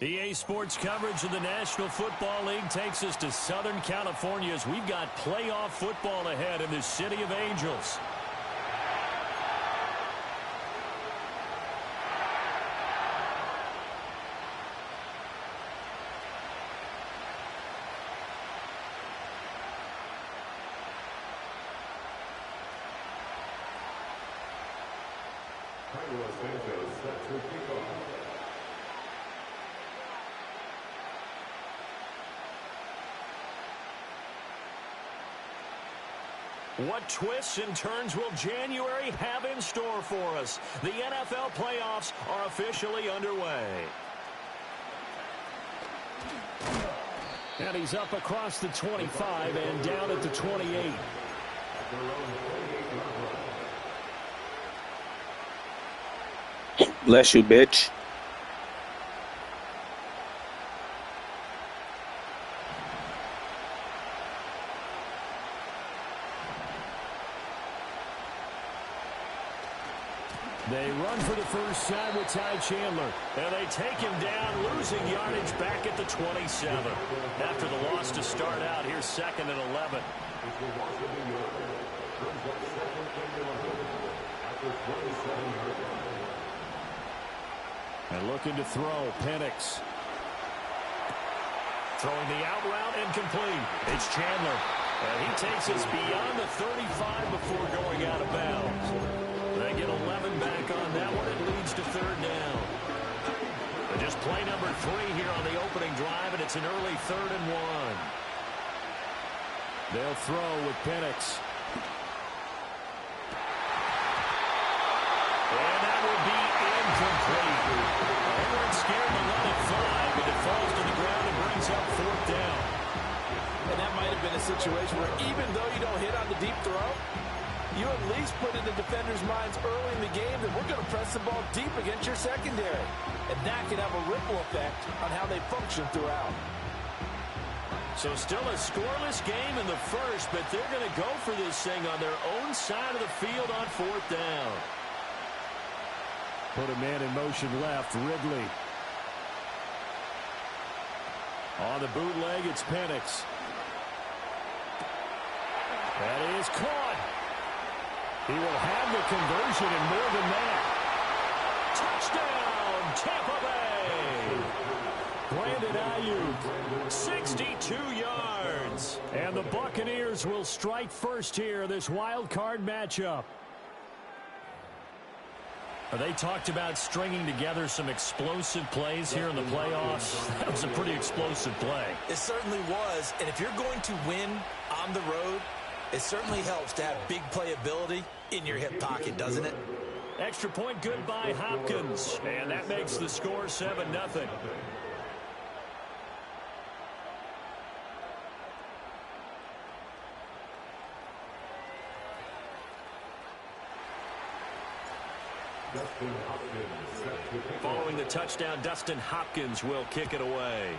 EA Sports coverage of the National Football League takes us to Southern California as we've got playoff football ahead in the City of Angels. What twists and turns will January have in store for us? The NFL playoffs are officially underway. And he's up across the 25 and down at the 28. Bless you, bitch. They run for the first time with Ty Chandler. And they take him down, losing yardage back at the 27. After the loss to start out, here's 2nd and 11. And looking to throw, Penix. Throwing the out route incomplete. It's Chandler. And he takes us beyond the 35 before going out of bounds. They get 11 back on that one. It leads to 3rd down. But just play number 3 here on the opening drive, and it's an early 3rd and 1. They'll throw with Penix. And that will be incomplete. They weren't scared to let it fly, but it falls to the ground and brings up 4th down. And that might have been a situation where even though you don't hit on the deep throw, you at least put in the defenders' minds early in the game that we're going to press the ball deep against your secondary. And that can have a ripple effect on how they function throughout. So still a scoreless game in the first, but they're going to go for this thing on their own side of the field on 4th down. Put a man in motion left, Ridley. On the bootleg, it's Penix. That is caught. He will have the conversion and more than that. Touchdown, Tampa Bay. Brandon Ayuk, 62 yards. And the Buccaneers will strike first here, this wild card matchup. They talked about stringing together some explosive plays here in the playoffs. That was a pretty explosive play. It certainly was. And if you're going to win on the road, it certainly helps to have big playability in your hip pocket, doesn't it? Extra point good by Hopkins. And that makes the score 7-0. Following the touchdown, Dustin Hopkins will kick it away.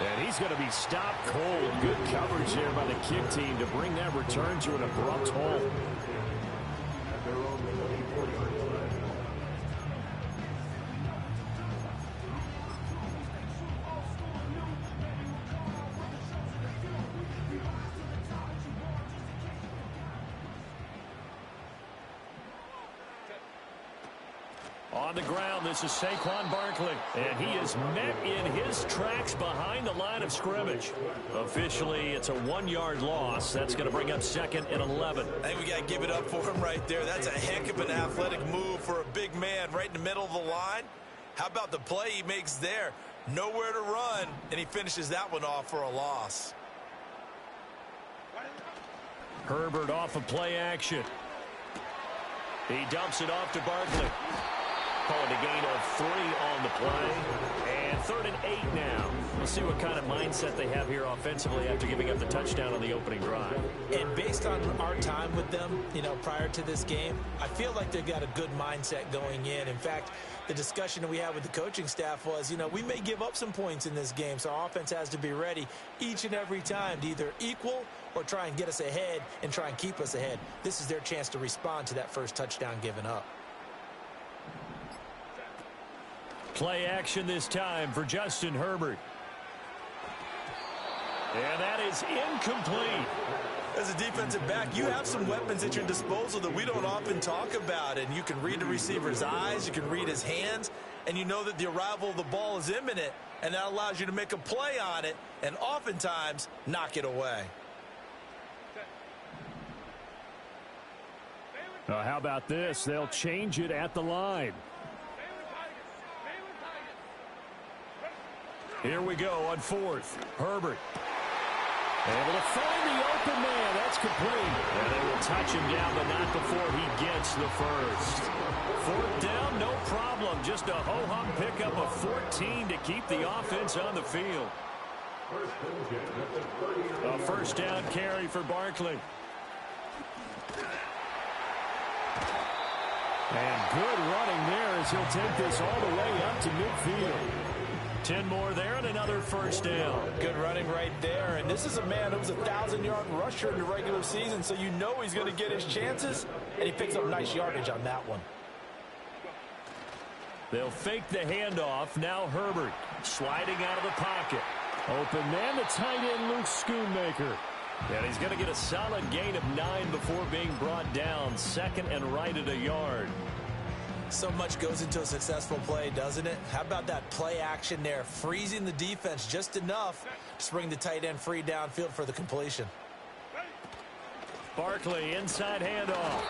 And he's going to be stopped cold. Good coverage there by the kick team to bring that return to an abrupt halt. On the ground, this is Saquon Barkley, and he is met in his tracks behind the line of scrimmage. Officially, it's a 1-yard loss. That's going to bring up 2nd and 11. I think we got to give it up for him right there. That's a heck of an athletic move for a big man right in the middle of the line. How about the play he makes there? Nowhere to run, and he finishes that one off for a loss. Herbert off of play action. He dumps it off to Barkley. Calling a gain of 3 on the play. And 3rd and 8 now. We'll see what kind of mindset they have here offensively after giving up the touchdown on the opening drive. And based on our time with them, prior to this game, I feel like they've got a good mindset going in. In fact, the discussion that we had with the coaching staff was, we may give up some points in this game, so our offense has to be ready each and every time to either equal or try and get us ahead and try and keep us ahead. This is their chance to respond to that first touchdown given up. Play action this time for Justin Herbert. And that is incomplete. As a defensive back, you have some weapons at your disposal that we don't often talk about. And you can read the receiver's eyes, you can read his hands, and you know that the arrival of the ball is imminent. And that allows you to make a play on it and oftentimes knock it away. How about this? They'll change it at the line. Here we go on fourth. Herbert. Able to find the open man. That's complete. And they will touch him down, but not before he gets the first. Fourth down, no problem. Just a ho-hum pickup of 14 to keep the offense on the field. A first down carry for Barkley. And good running there as he'll take this all the way up to midfield. 10 more there and another first down. Good running right there. And this is a man who was a 1,000-yard rusher in the regular season, so you know he's going to get his chances, and he picks up nice yardage on that one. They'll fake the handoff. Now Herbert sliding out of the pocket. Open man, the tight end, Luke Schoonmaker. And he's going to get a solid gain of 9 before being brought down. Second and right at a yard. So much goes into a successful play, doesn't it? How about that play action there, freezing the defense just enough to bring the tight end free downfield for the completion. Barkley, inside handoff.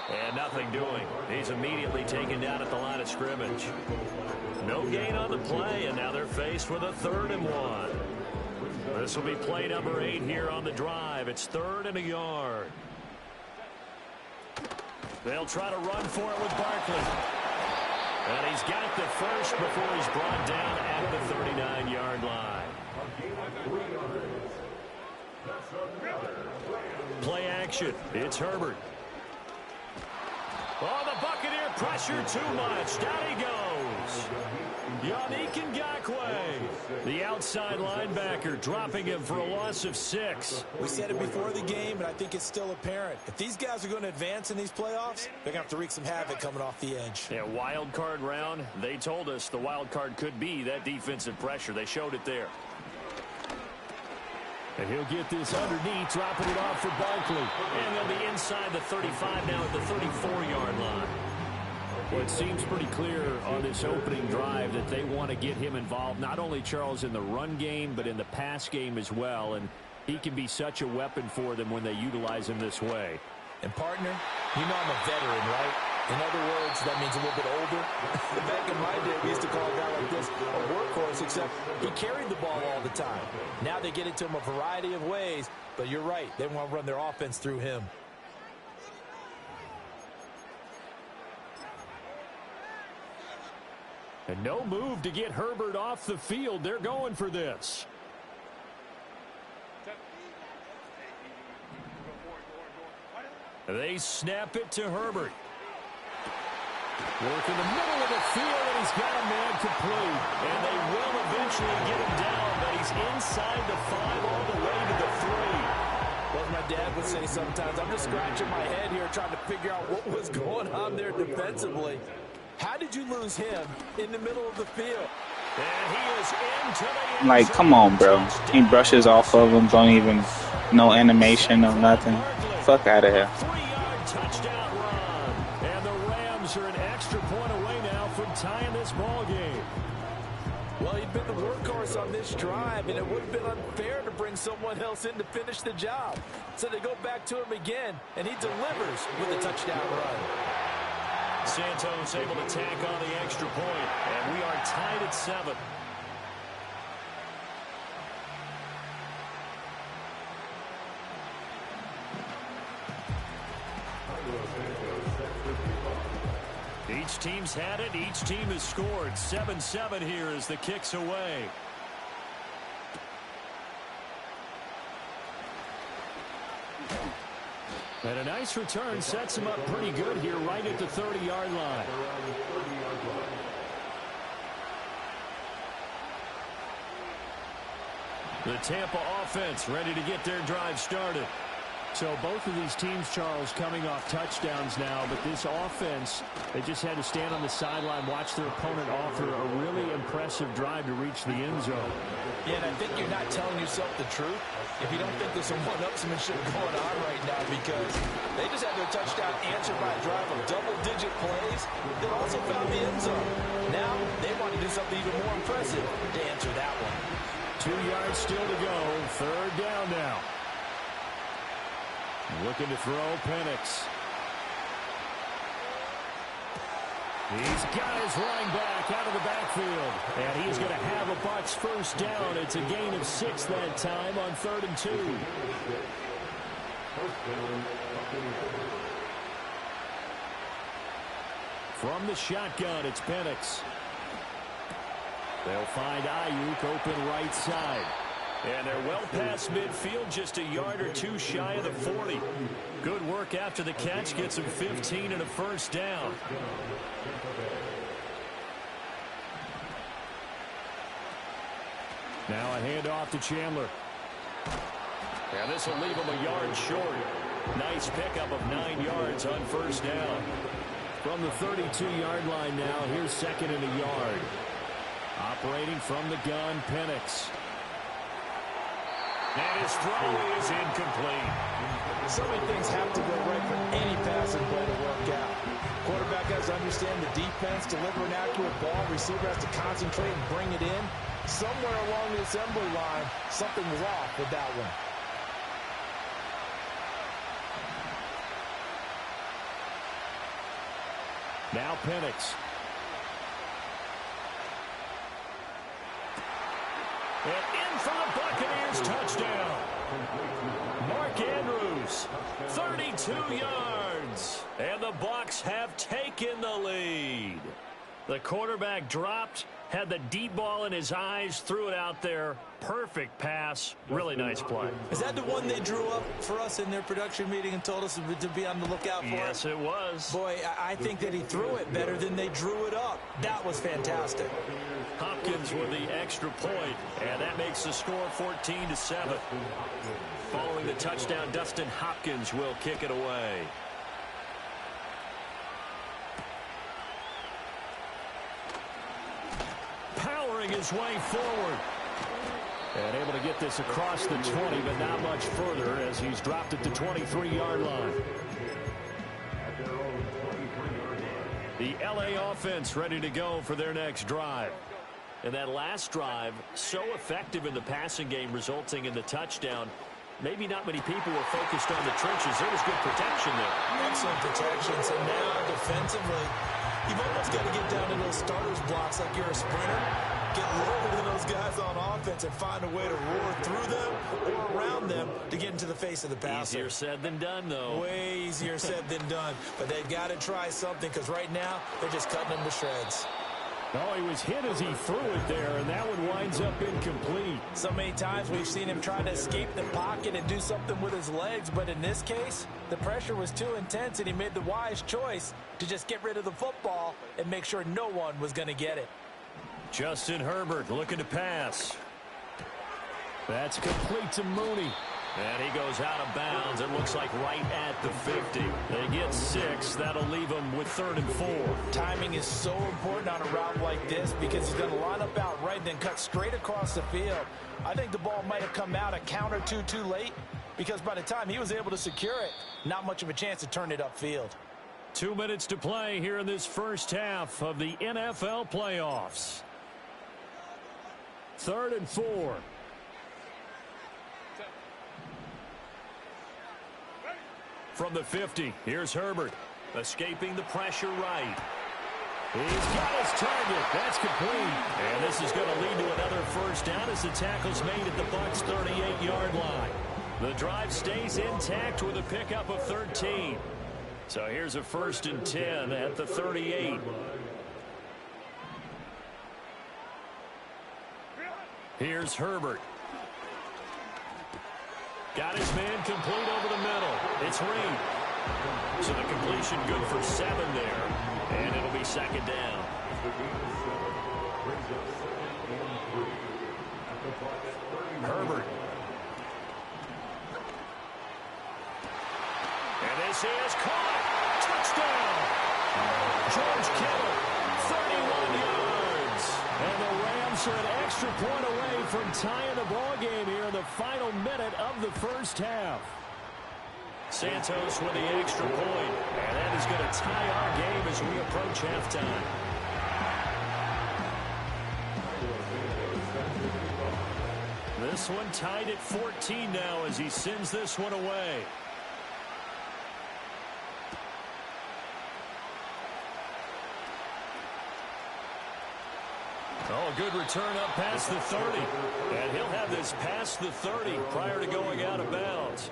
And nothing doing. He's immediately taken down at the line of scrimmage. No gain on the play, and now they're faced with a 3rd and 1. This will be play number 8 here on the drive. It's 3rd and a yard. They'll try to run for it with Barkley. And he's got the first before he's brought down at the 39-yard line. Play action. It's Herbert. Oh, the Buccaneer pressure too much. Down he goes. Yannick Ngakoue, the outside linebacker, dropping him for a loss of 6. We said it before the game, but I think it's still apparent. If these guys are going to advance in these playoffs, they're going to have to wreak some havoc coming off the edge. Yeah, wild card round. They told us the wild card could be that defensive pressure. They showed it there. And he'll get this underneath, dropping it off for Barkley. And they'll be inside the 35 now at the 34-yard line. Well, it seems pretty clear on this opening drive that they want to get him involved, not only, Charles, in the run game, but in the pass game as well. And he can be such a weapon for them when they utilize him this way. And, partner, you know I'm a veteran, right? In other words, that means a little bit older. Back in my day, we used to call a guy like this a workhorse, except he carried the ball all the time. Now they get it to him a variety of ways, but you're right. They want to run their offense through him. And no move to get Herbert off the field. They're going for this. They snap it to Herbert. Work in the middle of the field, and he's got a man complete. And they will eventually get him down, but he's inside the 5 all the way to the 3. Well, my dad would say sometimes, I'm just scratching my head here trying to figure out what was going on there defensively. How did you lose him in the middle of the field? And he is into the end Like, come on, bro. He brushes off of him, don't even, no animation, no nothing. Fuck out of here. 3-yard touchdown run. And the Rams are an extra point away now from tying this ball game. Well, he'd been the workhorse on this drive, and it would have been unfair to bring someone else in to finish the job. So they go back to him again, and he delivers with a touchdown run. Santos able to tack on the extra point, and we are tied at 7. Each team's had it. Each team has scored. 7-7 here as the kick's away. And a nice return sets him up pretty good here right at the 30-yard line. The Tampa offense ready to get their drive started. So both of these teams, Charles, coming off touchdowns now, but this offense, they just had to stand on the sideline, watch their opponent offer a really impressive drive to reach the end zone. Yeah, and I think you're not telling yourself the truth if you don't think there's some one-upsmanship going on right now, because they just had their touchdown answered by a drive of double-digit plays that also found the end zone. Now they want to do something even more impressive to answer that one. 2 yards still to go. Third down now. Looking to throw, Penix. He's got his running back out of the backfield. And he's going to have a Bucs first down. It's a gain of 6 that time on 3rd and 2. From the shotgun, it's Penix. They'll find Ayuk open right side. And they're well past midfield, just a yard or two shy of the 40. Good work after the catch, gets him 15 and a first down. Now a handoff to Chandler. And this will leave him a yard short. Nice pickup of 9 yards on first down. From the 32-yard line now, here's 2nd and a yard. Operating from the gun, Penix. And his throw is incomplete. So many things have to go right for any passing play to work out. Quarterback has to understand the defense, deliver an accurate ball. Receiver has to concentrate and bring it in. Somewhere along the assembly line, something was off with that one. Now Penix. And in for the Buccaneers touchdown. Mark Andrews, 32 yards. And the Bucs have taken the lead. The quarterback dropped, had the deep ball in his eyes, threw it out there. Perfect pass. Really nice play. Is that the one they drew up for us in their production meeting and told us to be on the lookout for? Yes, it was. Boy, I think that he threw it better than they drew it up. That was fantastic. Hopkins with the extra point, and that makes the score 14-7. Following the touchdown, Dustin Hopkins will kick it away. Powering his way forward. And able to get this across the 20, but not much further as he's dropped at the 23-yard line. The LA offense ready to go for their next drive. And that last drive, so effective in the passing game, resulting in the touchdown. Maybe not many people were focused on the trenches. There was good protection there. Excellent protection. So now, defensively, you've almost got to get down to those starters blocks like you're a sprinter. Get lower than those guys on offense and find a way to roar through them or around them to get into the face of the passer. Easier said than done, though. Way easier said than done. But they've got to try something, because right now, they're just cutting them to shreds. Oh, he was hit as he threw it there, and that one winds up incomplete. So many times we've seen him try to escape the pocket and do something with his legs, but in this case, the pressure was too intense, and he made the wise choice to just get rid of the football and make sure no one was going to get it. Justin Herbert looking to pass. That's complete to Mooney. And he goes out of bounds. It looks like right at the 50. They get 6. That'll leave them with 3rd and 4. Timing is so important on a route like this, because he's going to line up out right, then cut straight across the field. I think the ball might have come out a count or two too late, because by the time he was able to secure it, not much of a chance to turn it upfield. 2 minutes to play here in this first half of the NFL playoffs. 3rd and 4. From the 50, here's Herbert, escaping the pressure right. He's got his target. That's complete. And this is going to lead to another first down as the tackle's made at the Bucs' 38-yard line. The drive stays intact with a pickup of 13. So here's a 1st and 10 at the 38. Here's Herbert. Got his man complete over the middle. It's Reed. So the completion good for 7 there. And it'll be 2nd down. Herbert. And this is caught. Touchdown. George Kittle, 31 yards. And the Rams are an extra point away from tying the ball game here in the final minute of the first half. Santos with the extra point. And that is going to tie our game as we approach halftime. This one tied at 14 now as he sends this one away. Oh, good return up past the 30. And he'll have this past the 30 prior to going out of bounds.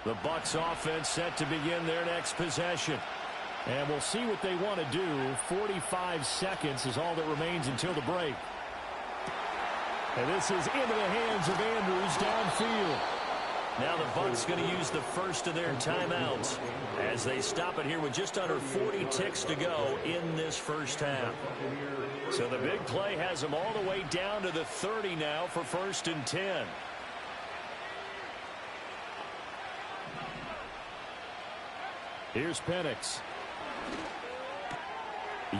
The Bucs offense set to begin their next possession. And we'll see what they want to do. 45 seconds is all that remains until the break. And this is into the hands of Andrews downfield. Now the Bucs going to use the first of their timeouts as they stop it here with just under 40 ticks to go in this first half. So the big play has them all the way down to the 30 now for 1st and 10. Here's Penix.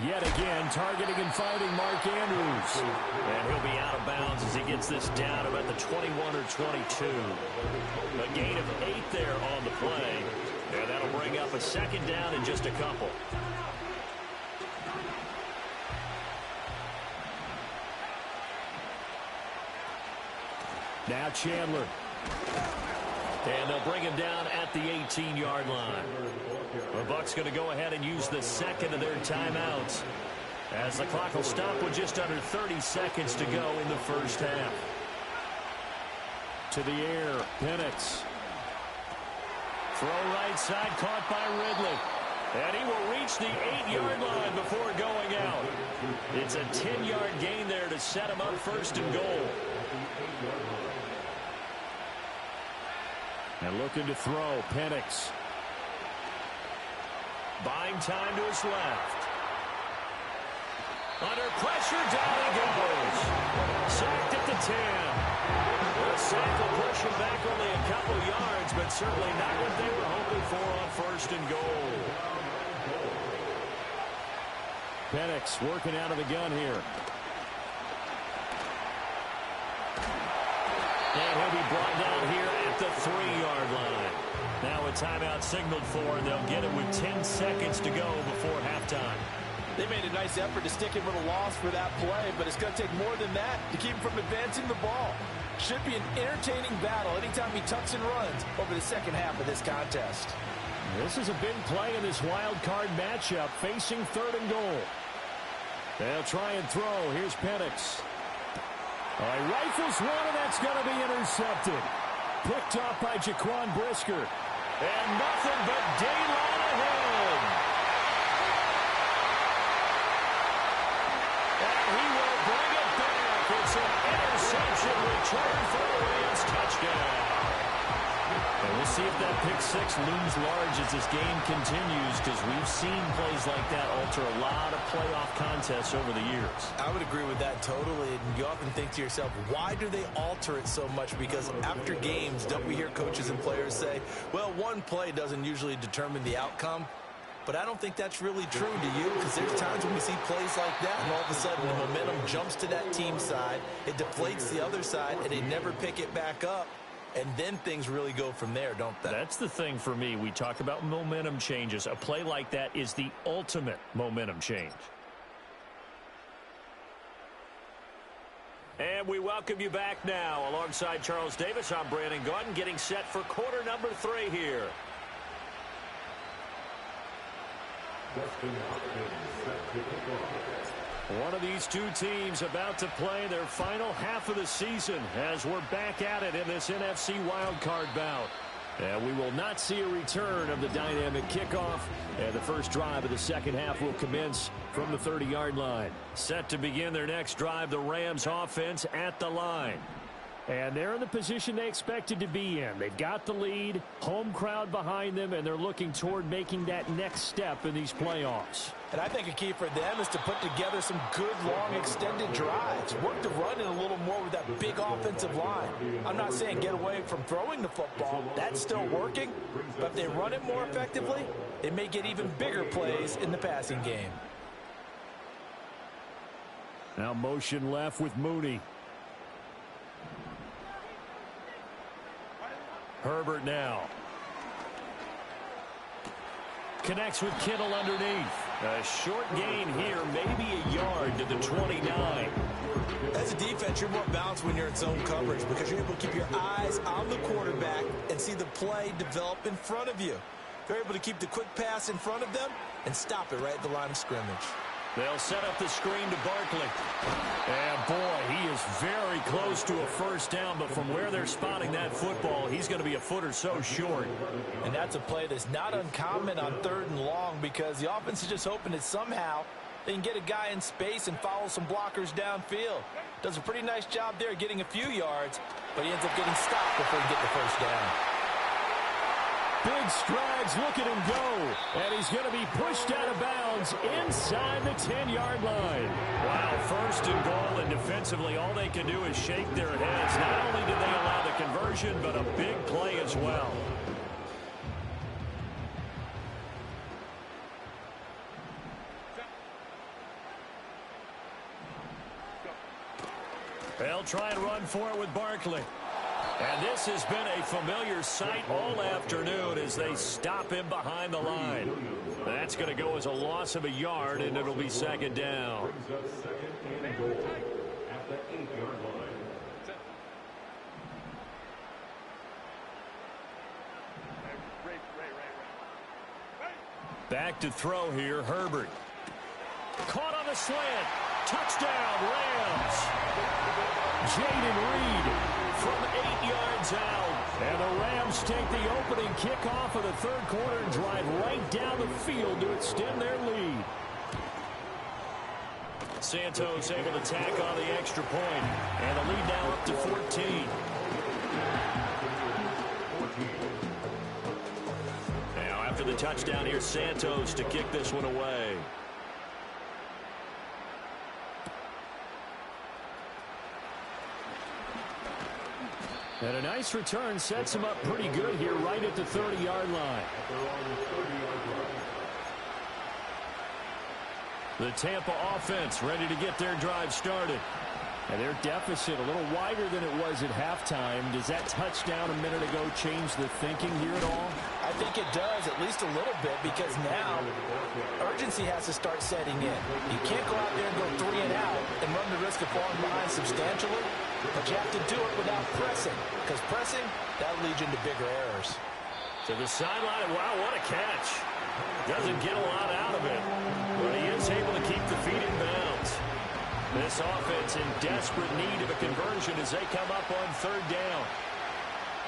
Yet again, targeting and finding Mark Andrews. And he'll be out of bounds as he gets this down about the 21 or 22. A gain of 8 there on the play. And that'll bring up a second down in just a couple. Now Chandler. And they'll bring him down at the 18-yard line. The Bucs going to go ahead and use the second of their timeouts as the clock will stop with just under 30 seconds to go in the first half. To the air, Penix. Throw right side, caught by Ridley. And he will reach the 8-yard line before going out. It's a 10-yard gain there to set him up 1st and goal. And looking to throw, Penix. Buying time to his left. Under pressure, down he goes. Sacked at the 10. The sack will push him back only a couple yards, but certainly not what they were hoping for on 1st and goal. Penix working out of the gun here. And he'll be brought down here at the 3-yard line. Now a timeout signaled for, and they'll get it with 10 seconds to go before halftime. They made a nice effort to stick him with a loss for that play, but it's going to take more than that to keep him from advancing the ball. Should be an entertaining battle anytime he tucks and runs over the second half of this contest. This is a big play in this wild card matchup facing 3rd and goal. They'll try and throw. Here's Penix. He rifles one, and that's going to be intercepted. Picked off by Jaquan Brisker. And nothing but daylight ahead. And he will bring it back. It's an interception return for a Rams touchdown. And we'll see if that pick 6 looms large as this game continues, because we've seen plays like that alter a lot of playoff contests over the years. I would agree with that totally. And you often think to yourself, why do they alter it so much? Because after games, don't we hear coaches and players say, well, one play doesn't usually determine the outcome? But I don't think that's really true, do you? Because there's times when we see plays like that, and all of a sudden the momentum jumps to that team side, it deflates the other side, and they never pick it back up. And then things really go from there, don't they? That's the thing for me. We talk about momentum changes. A play like that is the ultimate momentum change. And we welcome you back now. Alongside Charles Davis, I'm Brandon Gaudin, getting set for quarter number 3 here. One of these two teams about to play their final half of the season as we're back at it in this NFC wildcard bout. And we will not see a return of the dynamic kickoff. And the first drive of the second half will commence from the 30-yard line. Set to begin their next drive, the Rams offense at the line. And they're in the position they expected to be in. They've got the lead, home crowd behind them, and they're looking toward making that next step in these playoffs. And I think a key for them is to put together some good, long, extended drives. Work the run in a little more with that big offensive line. I'm not saying get away from throwing the football. That's still working. But if they run it more effectively, they may get even bigger plays in the passing game. Now motion left with Mooney. Herbert now. Connects with Kittle underneath. A short gain here, maybe a yard to the 29. As a defense, you're more balanced when you're in zone coverage because you're able to keep your eyes on the quarterback and see the play develop in front of you. You're able to keep the quick pass in front of them and stop it right at the line of scrimmage. They'll set up the screen to Barkley. And boy, he is very close to a first down, but from where they're spotting that football, he's going to be a foot or so short. And that's a play that's not uncommon on 3rd and long because the offense is just hoping that somehow they can get a guy in space and follow some blockers downfield. Does a pretty nice job there getting a few yards, but he ends up getting stopped before he can get the first down. Big strides, look at him go. And he's going to be pushed out of bounds inside the 10-yard line. Wow, 1st and goal, and defensively all they can do is shake their heads. Not only do they allow the conversion, but a big play as well. They'll try and run for it with Barkley. And this has been a familiar sight all afternoon as they stop him behind the line. That's going to go as a loss of a yard, and it'll be 2nd down. Back to throw here, Herbert. Caught on the slant. Touchdown, Rams. Jaden Reed from 8 yards out. And the Rams take the opening kickoff of the 3rd quarter and drive right down the field to extend their lead. Santos able to tack on the extra point. And the lead now up to 14. Now after the touchdown, here's Santos to kick this one away. And a nice return sets him up pretty good here right at the 30-yard line. The Tampa offense ready to get their drive started. And their deficit a little wider than it was at halftime. Does that touchdown a minute ago change the thinking here at all? I think it does, at least a little bit, because now urgency has to start setting in. You can't go out there and go 3 and out and run the risk of falling behind substantially. But you have to do it without pressing, because pressing, that leads you into bigger errors. To the sideline, wow, what a catch. Doesn't get a lot out of it, but he is able to keep the feet in bounds. This offense in desperate need of a conversion as they come up on 3rd down.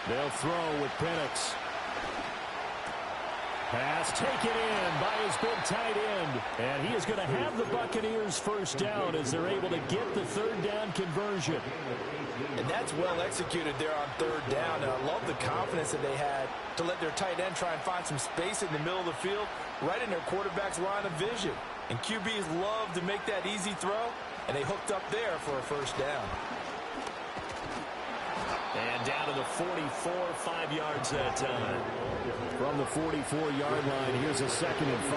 They'll throw with Penix. Pass taken in by his big tight end. And he is going to have the Buccaneers first down as they're able to get the 3rd down conversion. And that's well executed there on 3rd down. And I love the confidence that they had to let their tight end try and find some space in the middle of the field, right in their quarterback's line of vision. And QBs love to make that easy throw, and they hooked up there for a first down. And down to the 44, 5 yards that time. From the 44-yard line, here's a 2nd and 5.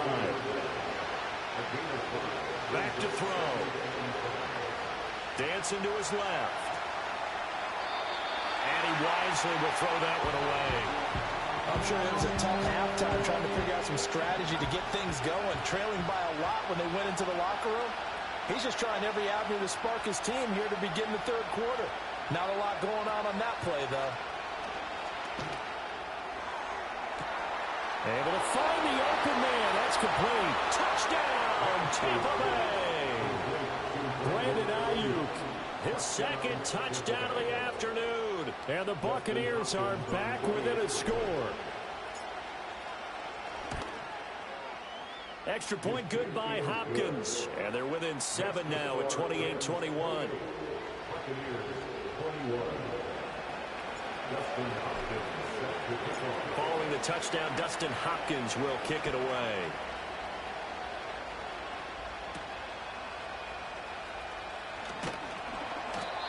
Back to throw. Dancing to his left. And he wisely will throw that one away. I'm sure it was a tough halftime trying to figure out some strategy to get things going, trailing by a lot when they went into the locker room. He's just trying every avenue to spark his team here to begin the 3rd quarter. Not a lot going on that play, though. Able to find the open man. That's complete. Touchdown, Tampa Bay. Brandon Ayuk. His 2nd touchdown of the afternoon. And the Buccaneers are back within a score. Extra point good by Hopkins. And they're within 7 now at 28-21. Following the touchdown, Dustin Hopkins will kick it away.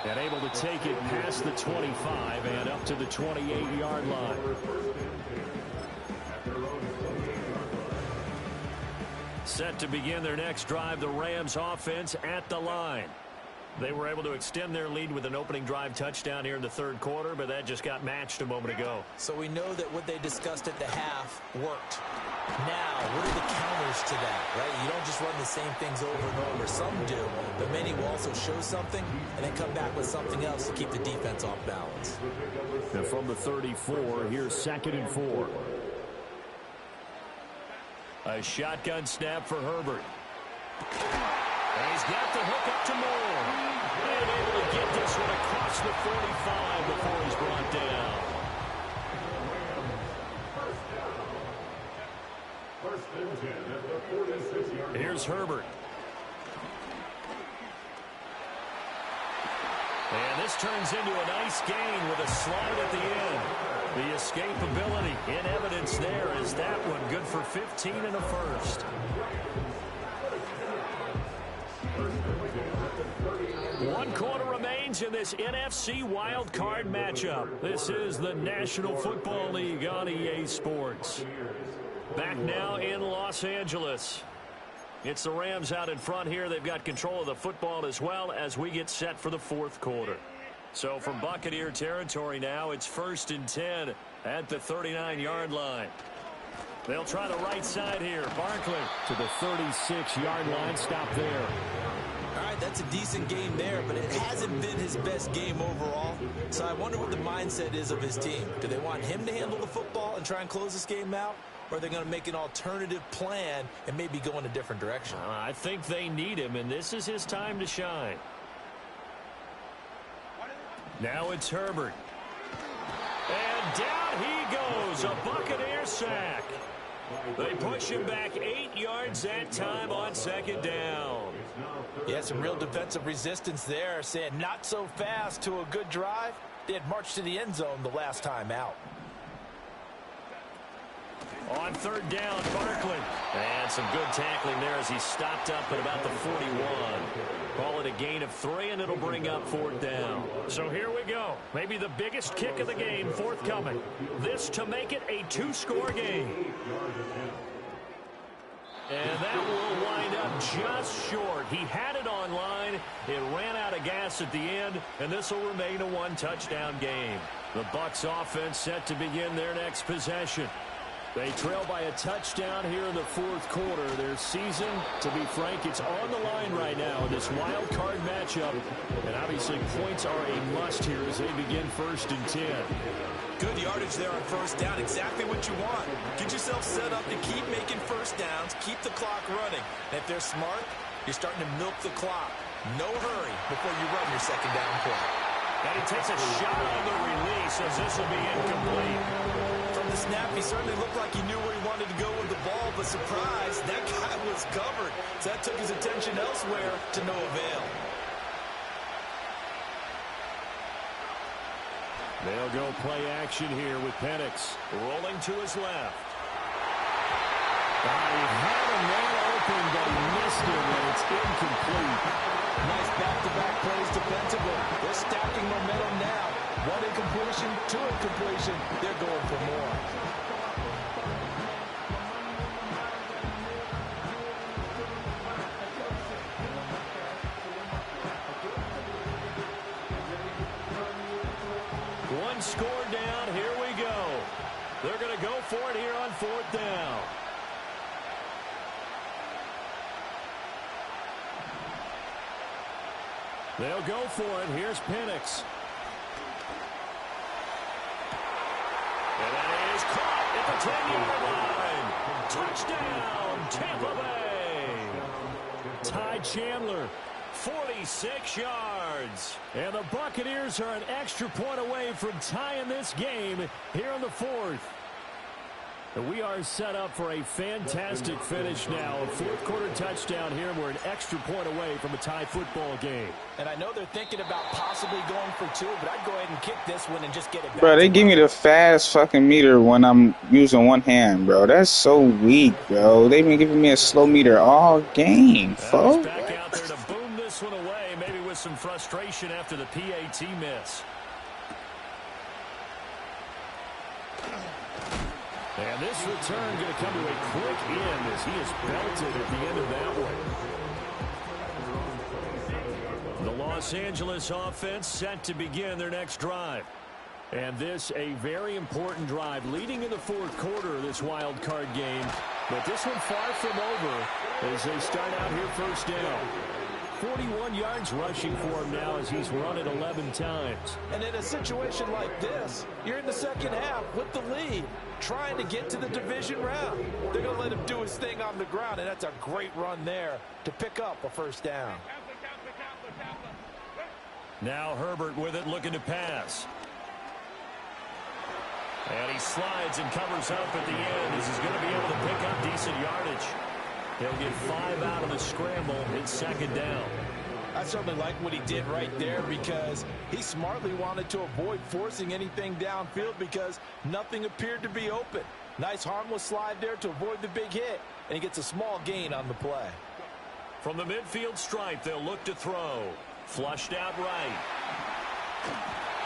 And able to take it past the 25 and up to the 28-yard line. Set to begin their next drive, the Rams offense at the line. They were able to extend their lead with an opening drive touchdown here in the third quarter, but that just got matched a moment ago. So we know that what they discussed at the half worked. Now, what are the counters to that, right? You don't just run the same things over and over. Some do, but many will also show something and then come back with something else to keep the defense off balance. And from the 34, here's 2nd and 4. A shotgun snap for Herbert. And he's got the hook up to Moore. And able to get this one across the 45 before he's brought down. Here's Herbert. And this turns into a nice gain with a slide at the end. The escapability in evidence there is that one good for 15 and a first. One quarter remains in this NFC wild card matchup. This is the National Football League on EA Sports. Back now in Los Angeles. It's the Rams out in front here. They've got control of the football as well as we get set for the fourth quarter. So from Buccaneer territory now, it's 1st and 10 at the 39-yard line. They'll try the right side here. Barkley to the 36-yard line. Stop there. All right, that's a decent game there, but it hasn't been his best game overall. So I wonder what the mindset is of his team. Do they want him to handle the football and try and close this game out? Or are they going to make an alternative plan and maybe go in a different direction? I think they need him, and this is his time to shine. Now it's Herbert. And down he goes. A Buccaneer sack. They push him back 8 yards that time on 2nd down. Yeah, some real defensive resistance there, saying not so fast to a good drive. They had marched to the end zone the last time out. On 3rd down, Barkley. And some good tackling there as he stopped up at about the 41. Call it a gain of 3, and it'll bring up 4th down. So here we go. Maybe the biggest kick of the game forthcoming. This to make it a 2-score game. And that will wind up just short. He had it on line. It ran out of gas at the end, and this will remain a 1-touchdown game. The Bucs offense set to begin their next possession. They trail by a touchdown here in the fourth quarter. Their season, to be frank, it's on the line right now in this wild card matchup. And obviously points are a must here as they begin 1st and 10. Good yardage there on 1st down. Exactly what you want. Get yourself set up to keep making 1st downs, keep the clock running. And if they're smart, you're starting to milk the clock. No hurry before you run your 2nd down play. And he takes a shot on the release as this will be incomplete. From the snap, he certainly looked like he knew where he wanted to go with the ball, but surprise, that guy was covered. So that took his attention elsewhere to no avail. They'll go play action here with Penix. Rolling to his left. He had a man open, but he missed it, and it's incomplete. Nice back-to-back plays defensively. They're stacking momentum now. 1 incompletion, 2 incompletion. They're going for more. One score down. Here we go. They're going to go for it here on 4th down. They'll go for it. Here's Penix. And that is caught at the 10-yard line. Touchdown, Tampa Bay. Ty Chandler, 46 yards. And the Buccaneers are an extra point away from tying this game here in the fourth. We are set up for a fantastic finish now. A fourth-quarter touchdown here. We're an extra point away from a tie football game. And I know they're thinking about possibly going for two, but I'd go ahead and kick this one and just get it back. Bro, they give me the fast fucking meter when I'm using one hand, bro. That's so weak, bro. They've been giving me a slow meter all game, folks. Back out there to boom this one away, maybe with some frustration after the PAT miss. And this return going to come to a quick end as he is belted at the end of that one. The Los Angeles offense set to begin their next drive. And this a very important drive leading in the fourth quarter of this wild card game. But this one far from over as they start out here first down. 41 yards rushing for him now as he's run it 11 times. And in a situation like this, you're in the second half with the lead, trying to get to the division round. They're going to let him do his thing on the ground, and that's a great run there to pick up a first down. Now Herbert with it, looking to pass. And he slides and covers up at the end as he's going to be able to pick up decent yardage. He'll get 5 out of the scramble. It's second down. I certainly like what he did right there because he smartly wanted to avoid forcing anything downfield because nothing appeared to be open. Nice harmless slide there to avoid the big hit, and he gets a small gain on the play. From the midfield stripe, they'll look to throw. Flushed out right.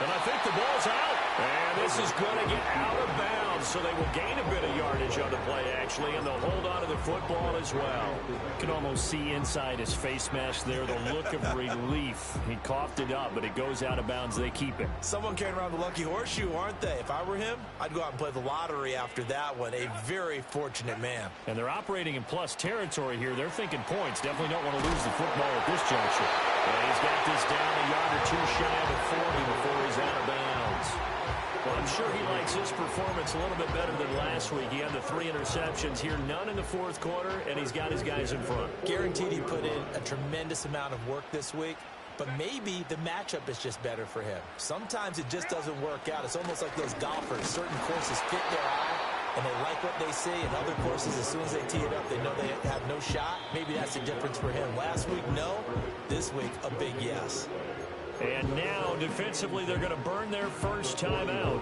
And I think the ball's out. And this is going to get out of bounds, so they will gain a bit of yardage on the play, actually, and they'll hold on to the football as well. You can almost see inside his face mask there the look of relief. He coughed it up, but it goes out of bounds. They keep it. Someone carrying around the lucky horseshoe, aren't they? If I were him, I'd go out and play the lottery after that one. A very fortunate man. And they're operating in plus territory here. They're thinking points. Definitely don't want to lose the football at this juncture. And he's got this down a yard or two shy of 40 before he's out of bounds. Well, I'm sure he likes his performance a little bit better than last week. He had the 3 interceptions here, none in the fourth quarter, and he's got his guys in front. Guaranteed he put in a tremendous amount of work this week, but maybe the matchup is just better for him. Sometimes it just doesn't work out. It's almost like those golfers. Certain courses fit their eye, and they like what they see, and other courses, as soon as they tee it up, they know they have no shot. Maybe that's the difference for him. Last week, no. This week, a big yes. And now, defensively, they're going to burn their first time out.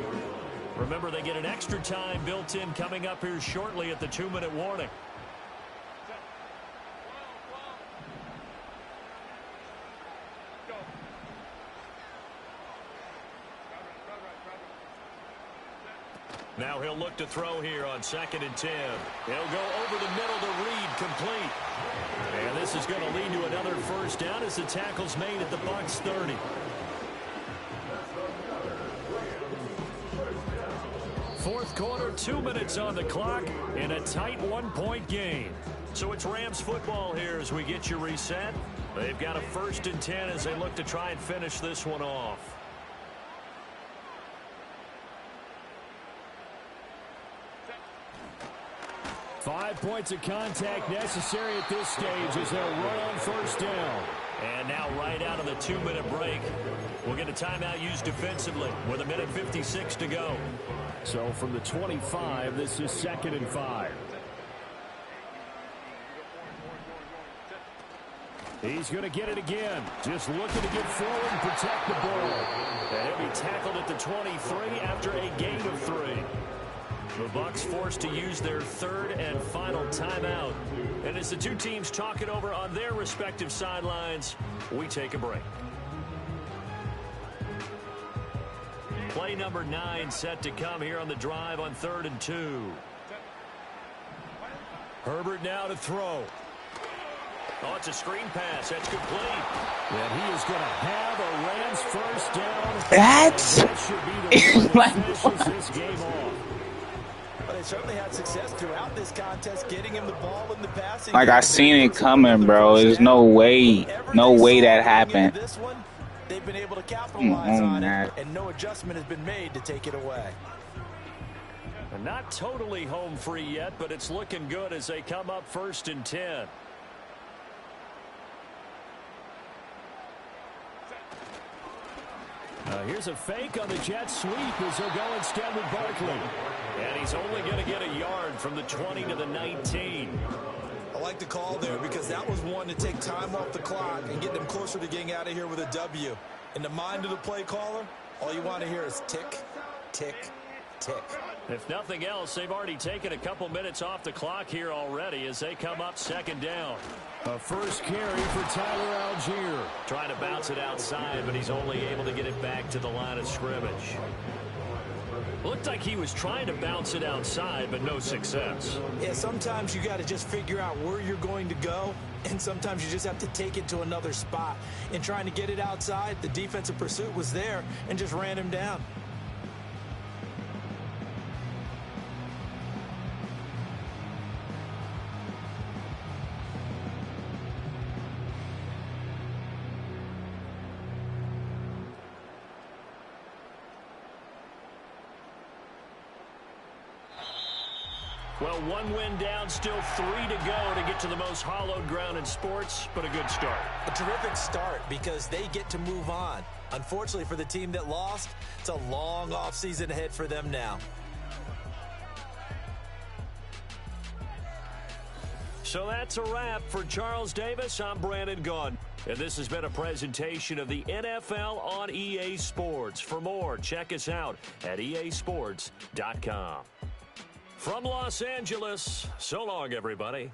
Remember, they get an extra time built in coming up here shortly at the 2-minute warning. Now he'll look to throw here on 2nd and 10. He'll go over the middle to Reed, complete. And this is going to lead to another first down as the tackle's made at the Bucs 30. Fourth quarter, 2 minutes on the clock, in a tight 1-point game. So it's Rams football here as we get you reset. They've got a 1st and 10 as they look to try and finish this one off. Five points of contact necessary at this stage as they'll run on first down. And now right out of the 2-minute break, we'll get a timeout used defensively with 1:56 to go. So from the 25, this is 2nd and 5. He's going to get it again. Just looking to get forward and protect the ball. And he'll be tackled at the 23 after a gain of 3. The Bucs forced to use their 3rd and final timeout. And as the two teams talk it over on their respective sidelines, we take a break. Play number 9 set to come here on the drive on 3rd and 2. Herbert now to throw. Oh, it's a screen pass. That's complete. And he is going to have a Rams first down. That should be the one that finishes this game off. But they certainly had success throughout this contest, getting him the ball in the passing. Like, I seen it coming, bro. There's no way that happened. This one, they've been able to capitalize on it, and no adjustment has been made to take it away. Not totally home free yet, but it's looking good as they come up 1st and 10. Here's a fake on the jet sweep as they'll go instead with Barkley. And he's only going to get a yard from the 20 to the 19. I like the call there because that was one to take time off the clock and get them closer to getting out of here with a W. In the mind of the play caller, all you want to hear is tick, tick, tick. If nothing else, they've already taken a couple minutes off the clock here already as they come up second down. A first carry for Tyler Algier. Trying to bounce it outside, but he's only able to get it back to the line of scrimmage. Looked like he was trying to bounce it outside, but no success. Yeah, sometimes you got to just figure out where you're going to go, and sometimes you just have to take it to another spot. In trying to get it outside, the defensive pursuit was there and just ran him down. Well, one win down, still 3 to go to get to the most hallowed ground in sports, but a good start. A terrific start because they get to move on. Unfortunately for the team that lost, it's a long offseason ahead for them now. So that's a wrap for Charles Davis. I'm Brandon Gunn. And this has been a presentation of the NFL on EA Sports. For more, check us out at easports.com. From Los Angeles, so long, everybody.